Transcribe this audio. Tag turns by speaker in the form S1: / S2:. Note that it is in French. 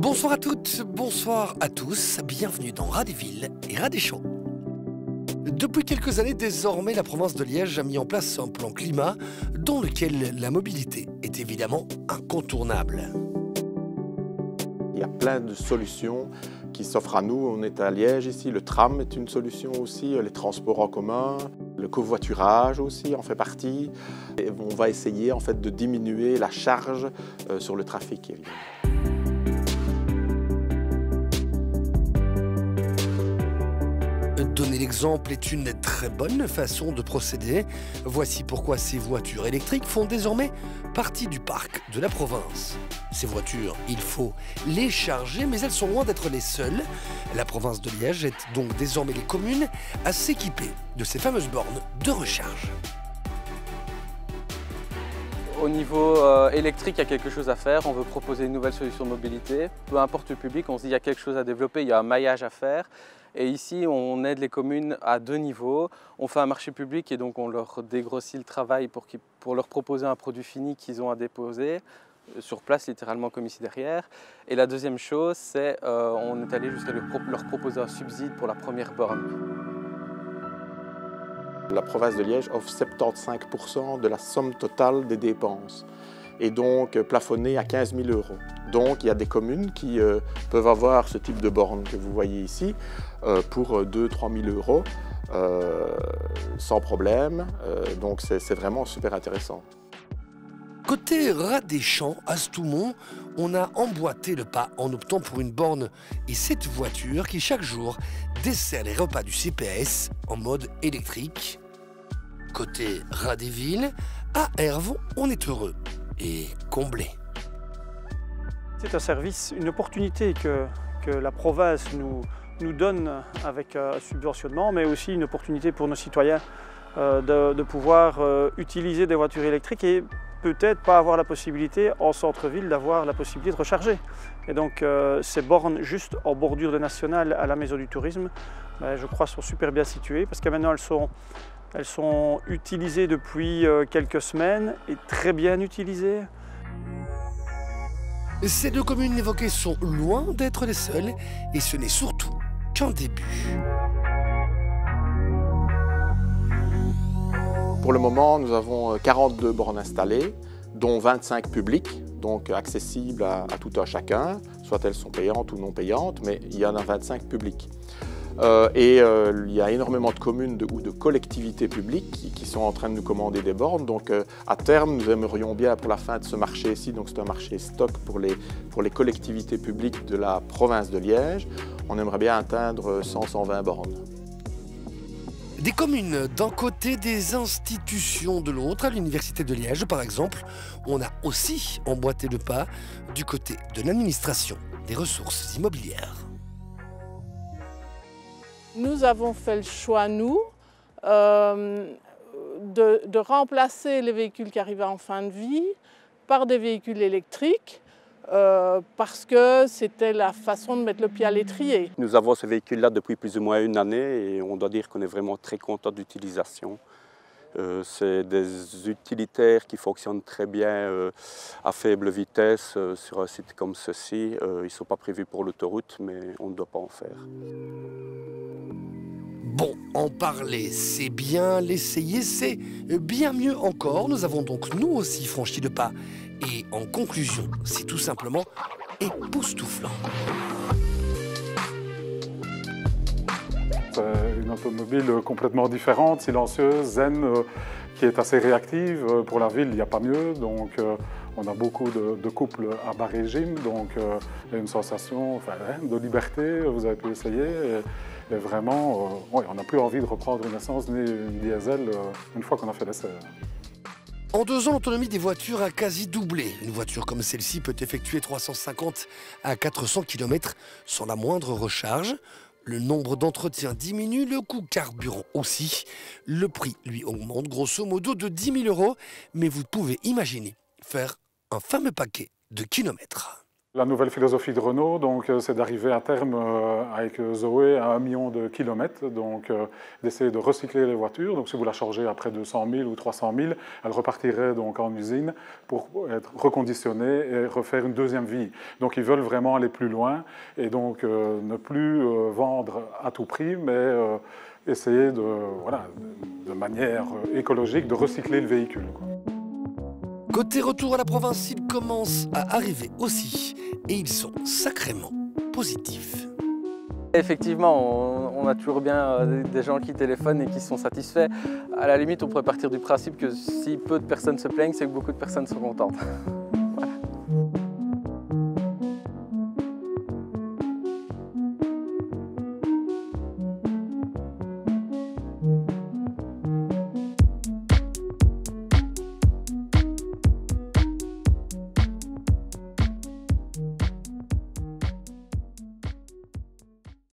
S1: Bonsoir à toutes, bonsoir à tous, bienvenue dans Ras des Villes et Ras des Champs. Depuis quelques années, désormais, la province de Liège a mis en place un plan climat dans lequel la mobilité est évidemment incontournable.
S2: Il y a plein de solutions qui s'offrent à nous. On est à Liège ici, le tram est une solution aussi, les transports en commun, le covoiturage aussi en fait partie. Et on va essayer en fait de diminuer la charge sur le trafic, évidemment.
S1: Donner l'exemple est une très bonne façon de procéder. Voici pourquoi ces voitures électriques font désormais partie du parc de la province. Ces voitures, il faut les charger, mais elles sont loin d'être les seules. La province de Liège aide donc désormais les communes à s'équiper de ces fameuses bornes de recharge.
S3: Au niveau électrique, il y a quelque chose à faire. On veut proposer une nouvelle solution de mobilité. Peu importe le public, on se dit qu'il y a quelque chose à développer, il y a un maillage à faire. Et ici, on aide les communes à deux niveaux. On fait un marché public et donc on leur dégrossit le travail pour leur proposer un produit fini qu'ils ont à déposer sur place, littéralement comme ici derrière. Et la deuxième chose, c'est on est allé jusqu'à leur proposer un subside pour la première borne.
S2: La province de Liège offre 75% de la somme totale des dépenses et donc plafonné à 15 000 €. Donc il y a des communes qui peuvent avoir ce type de borne que vous voyez ici pour 2 000 à 3 000 € sans problème. Donc c'est vraiment super intéressant.
S1: Côté Ras des Champs, à Stoumont, on a emboîté le pas en optant pour une borne et cette voiture qui chaque jour dessert les repas du CPS en mode électrique. Côté Ras des Villes, à Herve, on est heureux et comblé.
S4: C'est un service, une opportunité que la province nous donne avec un subventionnement, mais aussi une opportunité pour nos citoyens de pouvoir utiliser des voitures électriques et peut-être pas avoir la possibilité en centre-ville d'avoir la possibilité de recharger. Et donc ces bornes juste en bordure de Nationale à la Maison du Tourisme, je crois sont super bien situées parce que maintenant elles sont utilisées depuis quelques semaines et très bien utilisées.
S1: Ces deux communes évoquées sont loin d'être les seules et ce n'est surtout qu'un début.
S2: Pour le moment, nous avons 42 bornes installées, dont 25 publiques, donc accessibles à tout un chacun, soit elles sont payantes ou non payantes, mais il y en a 25 publiques. Il y a énormément de communes ou de collectivités publiques qui sont en train de nous commander des bornes. Donc à terme, nous aimerions bien pour la fin de ce marché-ci, donc c'est un marché stock pour les collectivités publiques de la province de Liège, on aimerait bien atteindre 100-120 bornes.
S1: Des communes d'un côté, des institutions de l'autre. À l'Université de Liège, par exemple, on a aussi emboîté le pas du côté de l'administration des ressources immobilières.
S5: Nous avons fait le choix, nous, de remplacer les véhicules qui arrivaient en fin de vie par des véhicules électriques parce que c'était la façon de mettre le pied à l'étrier.
S6: Nous avons ce véhicule-là depuis plus ou moins une année et on doit dire qu'on est vraiment très content d'utilisation. C'est des utilitaires qui fonctionnent très bien à faible vitesse sur un site comme ceci. Ils ne sont pas prévus pour l'autoroute, mais on ne doit pas en faire.
S1: Bon, en parler, c'est bien, l'essayer, c'est bien mieux encore. Nous avons donc nous aussi franchi le pas. Et en conclusion, c'est tout simplement époustouflant.
S7: C'est une automobile complètement différente, silencieuse, zen, qui est assez réactive. Pour la ville, il n'y a pas mieux. Donc, on a beaucoup de couples à bas régime. Donc, il y a une sensation de liberté. Vous avez pu essayer. Et vraiment, on n'a plus envie de reprendre une essence ni une diesel une fois qu'on a fait l'essai.
S1: En 2 ans, l'autonomie des voitures a quasi doublé. Une voiture comme celle-ci peut effectuer 350 à 400 km sans la moindre recharge. Le nombre d'entretiens diminue, le coût carburant aussi. Le prix, lui, augmente grosso modo de 10 000 €, mais vous pouvez imaginer faire un fameux paquet de kilomètres.
S7: La nouvelle philosophie de Renault, c'est d'arriver à terme avec Zoé à 1 million de kilomètres, d'essayer de recycler les voitures. Donc si vous la chargez après 200 000 ou 300 000, elle repartirait donc en usine pour être reconditionnée et refaire une deuxième vie. Donc ils veulent vraiment aller plus loin et donc ne plus vendre à tout prix, mais essayer de manière écologique de recycler le véhicule, quoi.
S1: Côté retour à la province, ils commencent à arriver aussi et ils sont sacrément positifs.
S3: Effectivement, on a toujours bien des gens qui téléphonent et qui sont satisfaits. À la limite, on pourrait partir du principe que si peu de personnes se plaignent, c'est que beaucoup de personnes sont contentes.